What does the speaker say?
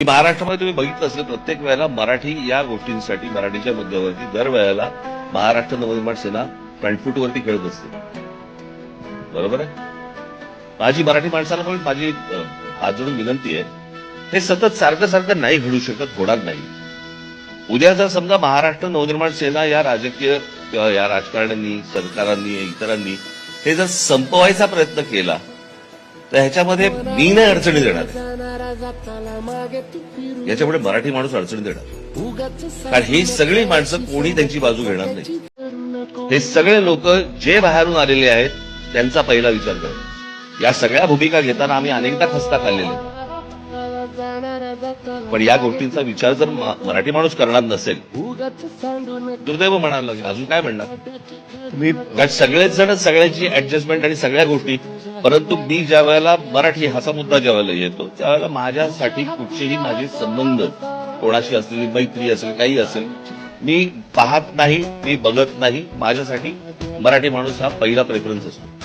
महाराष्ट्रामध्ये तुम्ही बघितलं असेल प्रत्येक वेळेला मराठी या गोष्टींसाठी मराठीच्या मुद्द्यावरती दरवेळेला महाराष्ट्र नवनिर्माण सेना फ्रंट फूटवरती खेळत असते. बरोबर आहे. माझी मराठी माणसाला पण माझी हात जोडून विनंती आहे, हे सतत सारखं सारखं नाही घडू शकत, होणार नाही. उद्या जर समजा महाराष्ट्र नवनिर्माण सेना या राजकीय किंवा या राजकारण्यांनी, सरकारांनी, इतरांनी हे जर संपवायचा प्रयत्न केला तर ह्याच्यामध्ये मी नाही अडचणी देणार, याच्यापुढे मराठी माणूस अडचणी देणार. कारण ही सगळी माणसं कोणी त्यांची बाजू घेणार नाही. हे सगळे लोक जे बाहेरून आलेले आहेत त्यांचा पहिला विचार करतात. या सगळ्या भूमिका घेताना आम्ही अनेकदा खस्ता खाल्लेले, पण या गोष्टींचा विचार जर मराठी माणूस करणार नसेल, दुर्दैव म्हणायला लागेल, अजून काय म्हणणार. कारण सगळेच जण सगळ्यांची ऍडजस्टमेंट आणि सगळ्या गोष्टी, परंतु मी ज्या वेळेला मराठी हाचा मुद्दा ज्या वेळेला येतो त्यावेळेला माझ्यासाठी कुठचेही माझे संबंध, कोणाशी असलेली मैत्री असेल, काही असेल, मी पाहत नाही, मी बघत नाही. माझ्यासाठी मराठी माणूस हा पहिला प्रेफरन्स असतो.